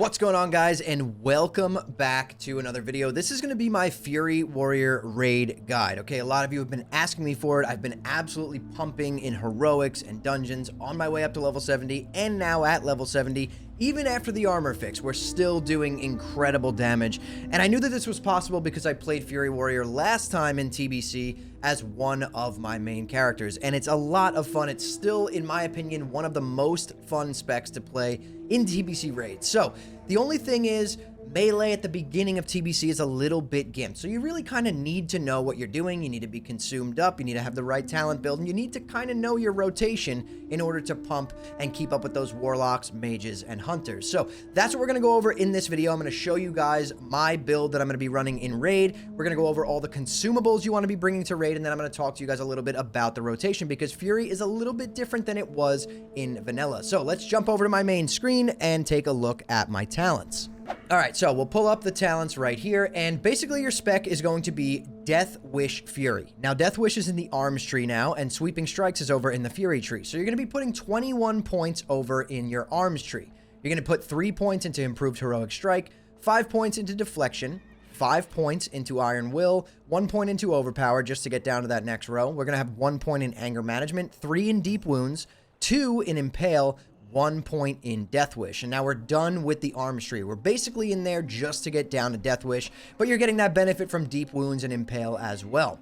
What's going on, guys, and welcome back to another video. This is going to be my Fury Warrior raid guide. Okay, a lot of you have been asking me for it. I've been absolutely pumping in heroics and dungeons on my way up to level 70 and now at level 70. Even after the armor fix, we're still doing incredible damage. And I knew that this was possible because I played Fury Warrior last time in TBC as one of my main characters. And it's a lot of fun. It's still, in my opinion, one of the most fun specs to play in TBC raids. So the only thing is, melee at the beginning of TBC is a little bit gimped. So you really kind of need to know what you're doing. You need to be consumed up. You need to have the right talent build. And you need to kind of know your rotation in order to pump and keep up with those warlocks, mages, and hunters. So that's what we're going to go over in this video. I'm going to show you guys my build that I'm going to be running in raid. We're going to go over all the consumables you want to be bringing to raid. And then I'm going to talk to you guys a little bit about the rotation because Fury is a little bit different than it was in vanilla. So let's jump over to my main screen and take a look at my talents. All right, so we'll pull up the talents right here, and basically your spec is going to be Death Wish Fury. Now, Death Wish is in the arms tree now, and Sweeping Strikes is over in the Fury tree. So you're going to be putting 21 points over in your arms tree. You're going to put 3 points into Improved Heroic Strike, 5 points into Deflection, 5 points into Iron Will, 1 point into Overpower just to get down to that next row. We're going to have 1 point in Anger Management, 3 in Deep Wounds, 2 in Impale, 1 point in Death Wish. And now we're done with the arms tree. We're basically in there just to get down to Death Wish, but you're getting that benefit from Deep Wounds and Impale as well.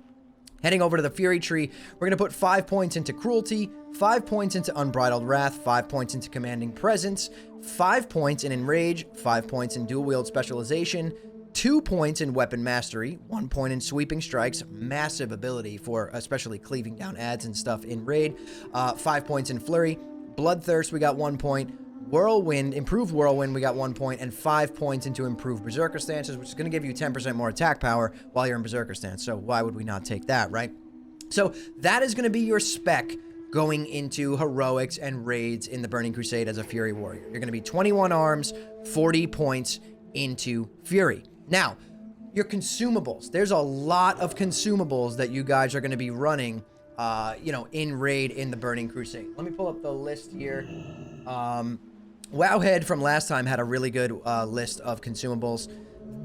Heading over to the Fury tree, we're going to put 5 points into Cruelty, 5 points into Unbridled Wrath, 5 points into Commanding Presence, 5 points in Enrage, 5 points in Dual Wield Specialization, 2 points in Weapon Mastery, 1 point in Sweeping Strikes, massive ability for especially cleaving down adds and stuff in raid, 5 points in Flurry, Bloodthirst, we got 1 point. Whirlwind, Improved Whirlwind, we got 1 point, and 5 points into Improved Berserker Stances, which is going to give you 10% more attack power while you're in Berserker Stance. So why would we not take that, right? So that is going to be your spec going into heroics and raids in the Burning Crusade as a Fury Warrior. You're going to be 21 arms, 40 points into Fury. Now, your consumables. There's a lot of consumables that you guys are going to be running in raid in the Burning Crusade. Let me pull up the list here. Wowhead from last time had a really good list of consumables.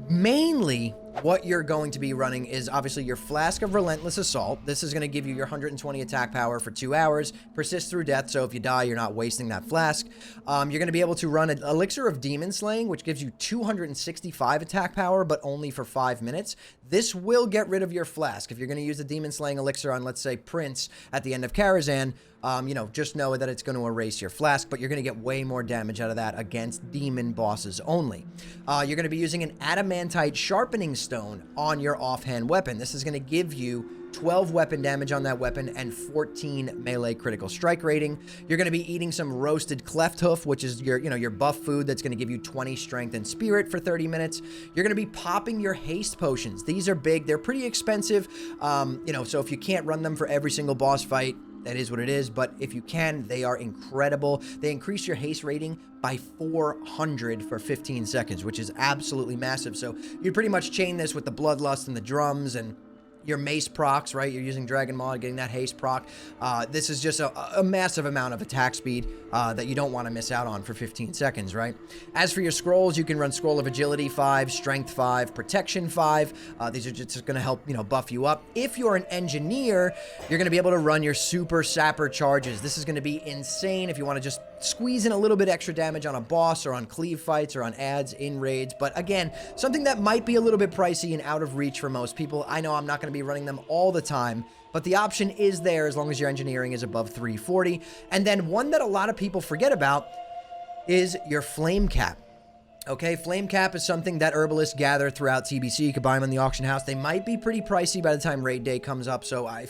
Mainly, what you're going to be running is obviously your Flask of Relentless Assault. This is going to give you your 120 attack power for 2 hours, persist through death, so if you die, you're not wasting that flask. You're going to be able to run an Elixir of Demon Slaying, which gives you 265 attack power, but only for 5 minutes. This will get rid of your flask. If you're going to use the Demon Slaying Elixir on, let's say, Prince at the end of Karazhan, just know that it's going to erase your flask, but you're going to get way more damage out of that against demon bosses only. You're going to be using an Adamantite Sharpening Stone on your offhand weapon. This is going to give you 12 weapon damage on that weapon and 14 melee critical strike rating. You're going to be eating some roasted cleft hoof, which is your buff food that's going to give you 20 strength and spirit for 30 minutes. You're going to be popping your haste potions. These are big. They're pretty expensive. So if you can't run them for every single boss fight, that is what it is, but if you can, they are incredible. They increase your haste rating by 400 for 15 seconds, which is absolutely massive. So you pretty much chain this with the Bloodlust and the drums and your mace procs, right? You're using Dragon Maw, getting that haste proc. This is just a massive amount of attack speed that you don't want to miss out on for 15 seconds, right? As for your scrolls, you can run Scroll of Agility 5, Strength 5, Protection 5. These are just going to help, buff you up. If you're an engineer, you're going to be able to run your Super Sapper charges. This is going to be insane if you want to just squeeze in a little bit extra damage on a boss or on cleave fights or on adds in raids. But again, something that might be a little bit pricey and out of reach for most people. I know I'm not going to be running them all the time, but the option is there as long as your engineering is above 340. And then one that a lot of people forget about is your Flame Cap. Okay, Flame Cap is something that herbalists gather throughout TBC. You can buy them in the auction house. They might be pretty pricey by the time raid day comes up, so I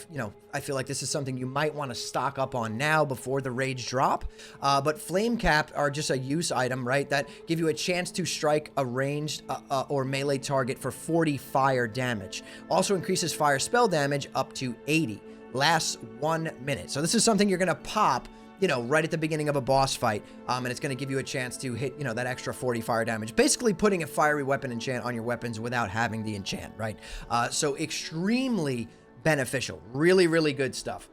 feel like this is something you might want to stock up on now before the raids drop. But Flame Cap are just a use item, right, that give you a chance to strike a ranged or melee target for 40 fire damage. Also increases fire spell damage up to 80. Lasts 1 minute. So this is something you're going to pop right at the beginning of a boss fight, and it's going to give you a chance to hit, that extra 40 fire damage. Basically putting a fiery weapon enchant on your weapons without having the enchant, right? So extremely beneficial. Really, really good stuff.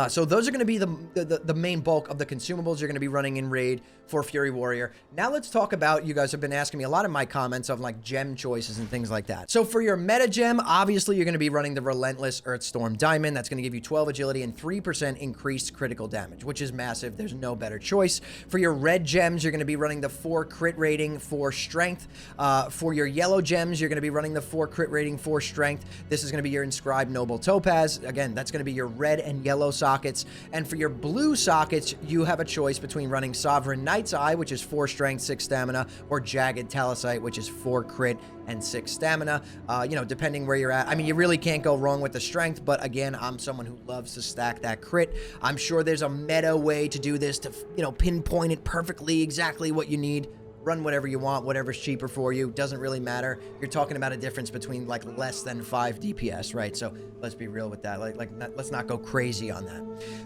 So those are going to be the main bulk of the consumables you're going to be running in raid for Fury Warrior. Now let's talk about, you guys have been asking me a lot in my comments of like gem choices and things like that. So for your meta gem, obviously you're going to be running the Relentless Earthstorm Diamond. That's going to give you 12 agility and 3% increased critical damage, which is massive. There's no better choice. For your red gems, you're going to be running the 4 crit rating for strength. For your yellow gems, you're going to be running the 4 crit rating for strength. This is going to be your Inscribed Noble Topaz. Again, that's going to be your red and yellow sockets. And for your blue sockets, you have a choice between running Sovereign Knight's Eye, which is 4 strength, 6 stamina, or Jagged Talosite, which is 4 crit and 6 stamina, you know, depending where you're at. I mean, you really can't go wrong with the strength, but again, I'm someone who loves to stack that crit. I'm sure there's a meta way to do this to, you know, pinpoint it perfectly, exactly what you need. Run whatever you want, whatever's cheaper for you. Doesn't really matter. You're talking about a difference between like less than 5 DPS, right? So let's be real with that. Let's not go crazy on that.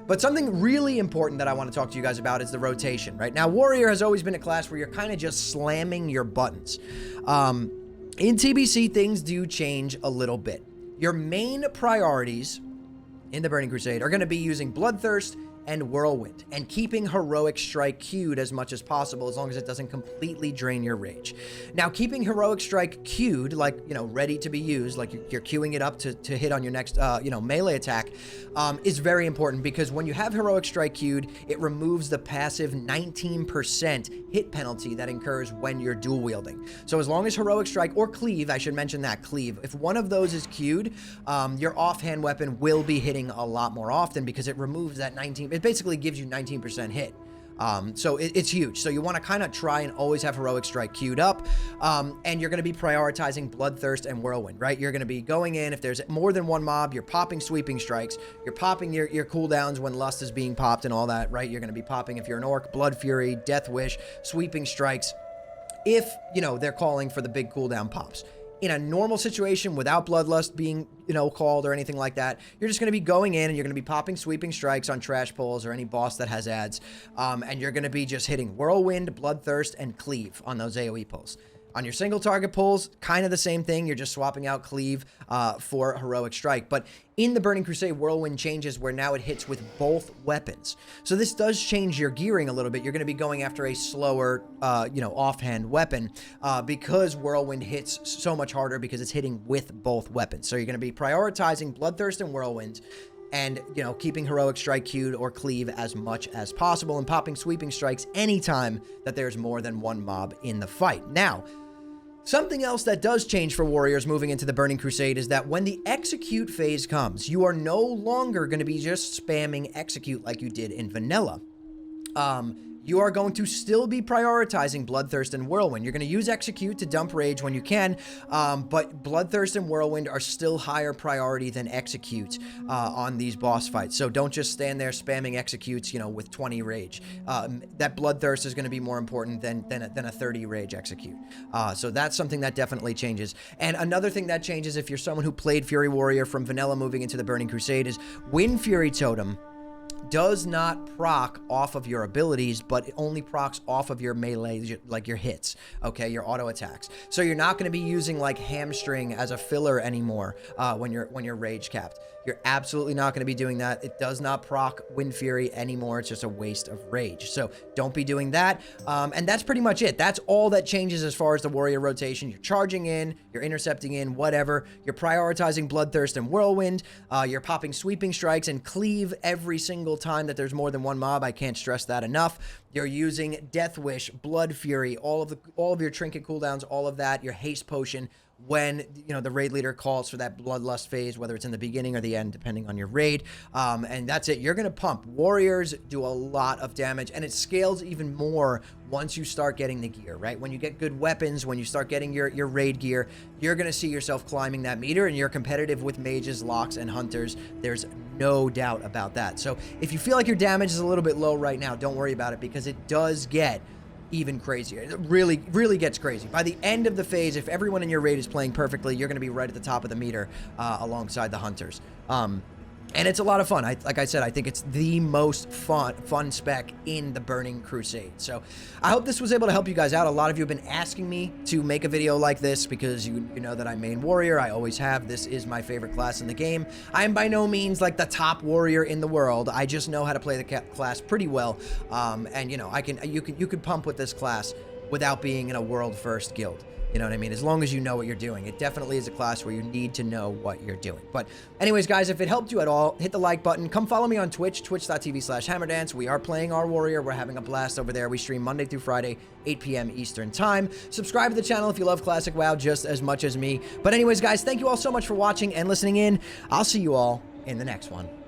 But something really important that I want to talk to you guys about is the rotation, right? Now, Warrior has always been a class where you're kind of just slamming your buttons. In TBC, things do change a little bit. Your main priorities in the Burning Crusade are going to be using Bloodthirst and Whirlwind, and keeping Heroic Strike queued as much as possible, as long as it doesn't completely drain your rage. Now, keeping Heroic Strike queued, like, you know, ready to be used, like you're queuing it up to hit on your next, you know, melee attack, is very important, because when you have Heroic Strike queued, it removes the passive 19% hit penalty that incurs when you're dual wielding. So as long as Heroic Strike, or Cleave, I should mention that, Cleave, if one of those is queued, your offhand weapon will be hitting a lot more often, because it removes that 19%. It basically gives you 19% hit. So it's huge. So you want to kind of try and always have Heroic Strike queued up. And you're going to be prioritizing Bloodthirst and Whirlwind, right? You're going to be going in, if there's more than one mob, you're popping Sweeping Strikes. You're popping your cooldowns when Lust is being popped and all that, right? You're going to be popping, if you're an Orc, Blood Fury, Death Wish, Sweeping Strikes, if, you know, they're calling for the big cooldown pops. In a normal situation, without Bloodlust being, you know, called or anything like that, you're just going to be going in and you're going to be popping Sweeping Strikes on trash pulls or any boss that has ads, and you're going to be just hitting Whirlwind, Bloodthirst, and Cleave on those AoE pulls. On your single target pulls, kind of the same thing. You're just swapping out Cleave for Heroic Strike. But in the Burning Crusade, Whirlwind changes where now it hits with both weapons. So this does change your gearing a little bit. You're going to be going after a slower, you know, offhand weapon because Whirlwind hits so much harder because it's hitting with both weapons. So you're going to be prioritizing Bloodthirst and Whirlwind, and, you know, keeping Heroic Strike queued or Cleave as much as possible, and popping Sweeping Strikes anytime that there's more than one mob in the fight. Now, something else that does change for Warriors moving into the Burning Crusade is that when the Execute phase comes, you are no longer going to be just spamming Execute like you did in Vanilla. You are going to still be prioritizing Bloodthirst and Whirlwind. You're going to use Execute to dump Rage when you can, but Bloodthirst and Whirlwind are still higher priority than Execute on these boss fights. So don't just stand there spamming Executes, you know, with 20 Rage. That Bloodthirst is going to be more important than a 30 Rage Execute. So that's something that definitely changes. And another thing that changes if you're someone who played Fury Warrior from Vanilla moving into the Burning Crusade is Wind Fury Totem does not proc off of your abilities, but it only procs off of your melee, like your hits, okay, your auto attacks. So you're not going to be using like Hamstring as a filler anymore when you're rage capped. You're absolutely not going to be doing that. It does not proc Wind Fury anymore. It's just a waste of rage. So don't be doing that. And that's pretty much it. That's all that changes as far as the Warrior rotation. You're charging in, you're intercepting in, whatever. You're prioritizing Bloodthirst and Whirlwind. You're popping Sweeping Strikes and Cleave every single time that there's more than one mob. I can't stress that enough. You're using Death Wish, Blood Fury, all of your trinket cooldowns, all of that, your haste potion, when, you know, the raid leader calls for that Bloodlust phase, whether it's in the beginning or the end, depending on your raid. And that's it. You're going to pump. Warriors do a lot of damage, and it scales even more once you start getting the gear, right? When you get good weapons, when you start getting your raid gear, you're going to see yourself climbing that meter, and you're competitive with mages, locks, and hunters. There's no doubt about that. So if you feel like your damage is a little bit low right now, don't worry about it, because it does get even crazier. It really, really gets crazy. By the end of the phase, if everyone in your raid is playing perfectly, you're going to be right at the top of the meter alongside the hunters. And it's a lot of fun. Like I said, I think it's the most fun spec in the Burning Crusade. So I hope this was able to help you guys out. A lot of you have been asking me to make a video like this because you know that I main warrior. I always have. This is my favorite class in the game. I am by no means like the top warrior in the world. I just know how to play the class pretty well. And you know, you could pump with this class without being in a world first guild. You know what I mean? As long as you know what you're doing. It definitely is a class where you need to know what you're doing. But anyways, guys, if it helped you at all, hit the like button. Come follow me on Twitch, twitch.tv/hammerdance. We are playing our warrior. We're having a blast over there. We stream Monday through Friday, 8 p.m. Eastern time. Subscribe to the channel if you love Classic WoW just as much as me. But anyways, guys, thank you all so much for watching and listening in. I'll see you all in the next one.